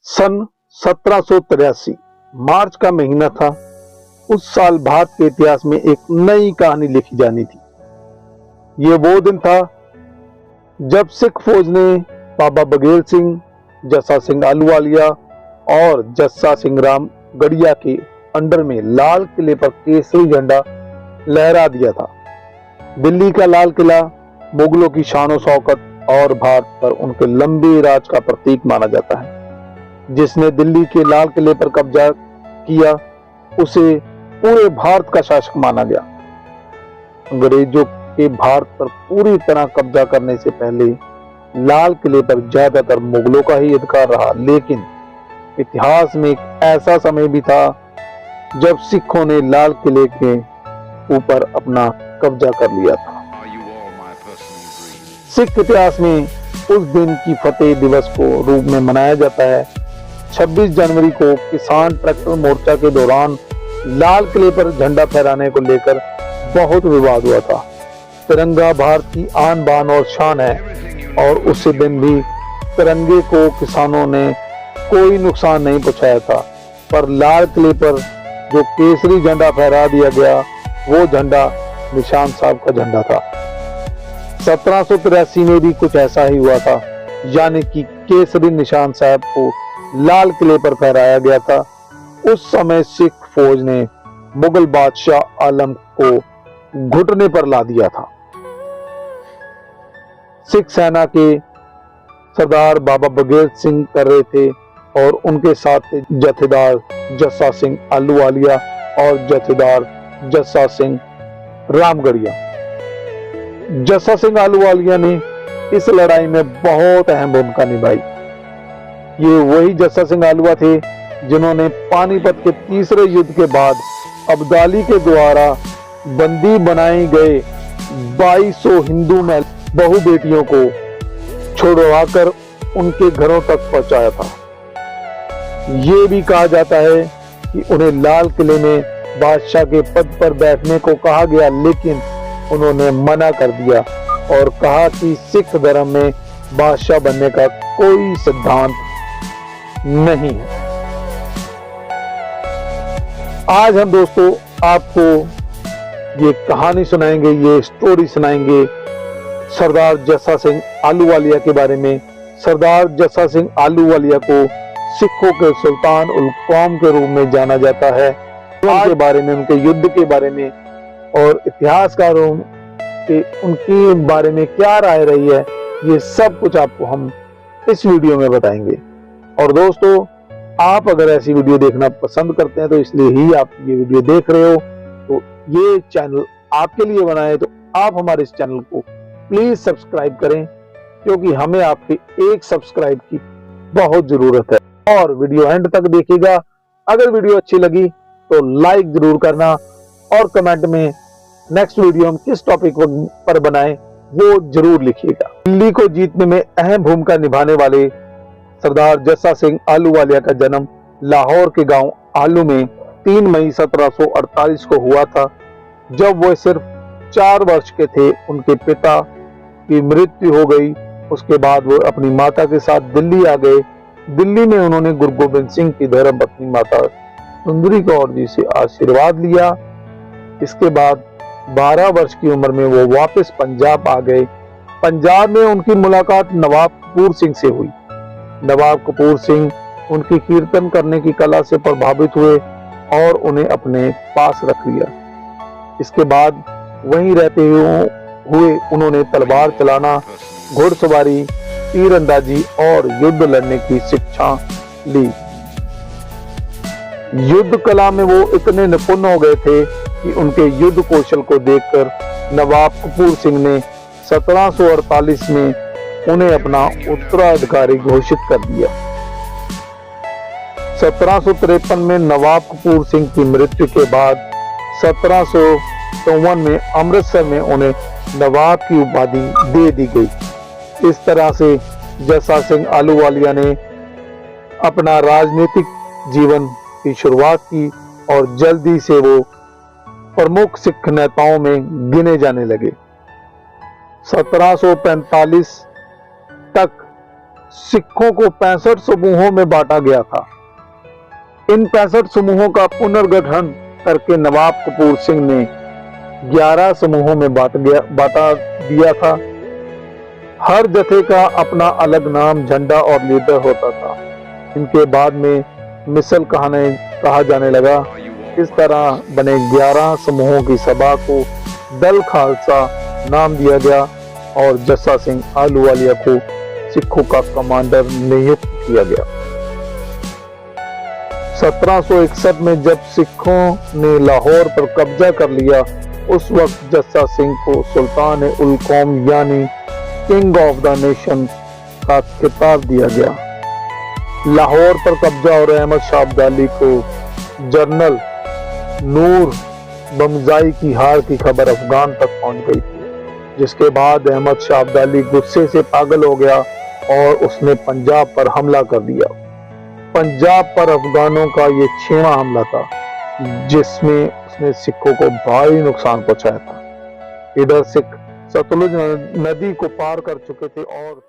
सन 1783 मार्च का महीना था। उस साल भारत के इतिहास में एक नई कहानी लिखी जानी थी। ये वो दिन था जब सिख फौज ने बाबा बघेल सिंह, जस्सा सिंह आलूवालिया और जस्सा सिंह रामगढ़िया के अंडर में लाल किले पर केसरी झंडा लहरा दिया था। दिल्ली का लाल किला मुगलों की शान और शौकत और भारत पर उनके लंबे राज का प्रतीक माना जाता है। जिसने दिल्ली के लाल किले पर कब्जा किया उसे पूरे भारत का शासक माना गया। अंग्रेजों के भारत पर पूरी तरह कब्जा करने से पहले लाल किले पर ज्यादातर मुगलों का ही अधिकार रहा, लेकिन इतिहास में एक ऐसा समय भी था जब सिखों ने लाल किले के ऊपर अपना कब्जा कर लिया था। सिख इतिहास में उस दिन की फतेह दिवस को रूप में मनाया जाता है। 26 जनवरी को किसान ट्रैक्टर मोर्चा के दौरान लाल किले पर झंडा फहराने को लेकर बहुत विवाद हुआ था। तिरंगा भारत की आन बान और शान है और उसी दिन भी तिरंगे को किसानों ने कोई नुकसान नहीं पहुंचाया था, पर लाल किले पर जो केसरी झंडा फहरा दिया गया वो झंडा निशान साहब का झंडा था। 1783 में भी कुछ ऐसा ही हुआ था, यानी कि केसरी निशान साहब को लाल किले पर फहराया गया था। उस समय सिख फौज ने मुगल बादशाह आलम को घुटने पर ला दिया था। सिख सेना के सरदार बाबा बघेल सिंह कर रहे थे और उनके साथ जथेदार जस्सा सिंह आलूवालिया और जथेदार जस्सा सिंह रामगढ़िया। जस्सा सिंह आलूवालिया ने इस लड़ाई में बहुत अहम भूमिका निभाई। ये वही जस्सा सिंह आलूवा थे जिन्होंने पानीपत के तीसरे युद्ध के बाद अब्दाली के द्वारा बंदी बनाए गए 2200 हिंदू बहु बेटियों को छुड़वाकर उनके घरों तक पहुंचाया था। ये भी कहा जाता है कि उन्हें लाल किले में बादशाह के पद पर बैठने को कहा गया, लेकिन उन्होंने मना कर दिया और कहा कि सिख धर्म में बादशाह बनने का कोई सिद्धांत नहीं है। आज हम दोस्तों आपको ये कहानी सुनाएंगे, ये स्टोरी सुनाएंगे सरदार जस्सा सिंह आलूवालिया के बारे में। सरदार जस्सा सिंह आलूवालिया को सिखों के सुल्तान उल कौम के रूप में जाना जाता है। उनके बारे में, उनके युद्ध के बारे में और इतिहासकारों के उनके बारे में क्या राय रही है, ये सब कुछ आपको हम इस वीडियो में बताएंगे। और दोस्तों, आप अगर ऐसी वीडियो देखना पसंद करते हैं तो इसलिए ही आप ये वीडियो देख रहे हो, तो ये चैनल आपके लिए बना है, तो आप हमारे इस चैनल को प्लीज सब्सक्राइब करें, क्योंकि हमें आपके एक सब्सक्राइब की बहुत जरूरत है। और वीडियो एंड तक देखिएगा। अगर वीडियो अच्छी लगी तो लाइक जरूर करना और कमेंट में नेक्स्ट वीडियो हम किस टॉपिक पर बनाएं वो जरूर लिखिएगा। दिल्ली को जीतने में अहम भूमिका निभाने वाले सरदार जस्सा सिंह आलूवालिया का जन्म लाहौर के गांव आलू में 3 मई 1748 को हुआ था। जब वह सिर्फ 4 वर्ष के थे उनके पिता की मृत्यु हो गई। उसके बाद वो अपनी माता के साथ दिल्ली आ गए। दिल्ली में उन्होंने गुरु गोबिंद सिंह की धर्मपत्नी माता सुंदरी कौर जी से आशीर्वाद लिया। इसके बाद 12 वर्ष की उम्र में वो वापस पंजाब आ गए। पंजाब में उनकी मुलाकात नवाब कपूर सिंह से हुई। नवाब कपूर सिंह उनकी कीर्तन करने की कला से प्रभावित हुए और उन्हें अपने पास रख लिया। इसके बाद वहीं रहते हुए उन्होंने तलवार चलाना, घुड़सवारी, तीरंदाजी और युद्ध लड़ने की शिक्षा ली। युद्ध कला में वो इतने निपुण हो गए थे कि उनके युद्ध कौशल को देखकर नवाब कपूर सिंह ने 1748 में उन्हें अपना उत्तराधिकारी घोषित कर दिया। 1753 में नवाब कपूर सिंह की मृत्यु के बाद 1754 में अमृतसर में उन्हें नवाब की उपाधि दे दी गई। इस तरह से जस्सा सिंह आलूवालिया ने अपना राजनीतिक जीवन की शुरुआत की और जल्दी से वो प्रमुख सिख नेताओं में गिने जाने लगे। 1745 तक सिखों को 65 समूहों में बांटा गया था। इन 65 समूहों का पुनर्गठन करके नवाब कपूर सिंह ने 11 समूहों में बांटा दिया था। हर जत्थे का अपना अलग नाम, झंडा और लीडर होता था। इनके बाद में मिसल कहा जाने लगा। इस तरह बने 11 समूहों की सभा को दल खालसा नाम दिया गया और जस्सा सिंह आहलूवालिया को सिखों का कमांडर नियुक्त किया गया। 1761 में जब सिखों ने लाहौर पर कब्जा कर लिया, उस वक्त जस्सा सिंह को सुल्तान उल कौम यानी किंग ऑफ द नेशन का खिताब दिया गया। लाहौर पर कब्जा और अहमद शाह अब्दाली को जनरल नूर बमजाई की हार की खबर अफगान तक पहुंच गई थी, जिसके बाद अहमद शाह अब्दाली गुस्से से पागल हो गया और उसने पंजाब पर हमला कर दिया। पंजाब पर अफगानों का ये 6वां हमला था, जिसमें उसने सिखों को भारी नुकसान पहुंचाया था। इधर सिख सतलुज नदी को पार कर चुके थे और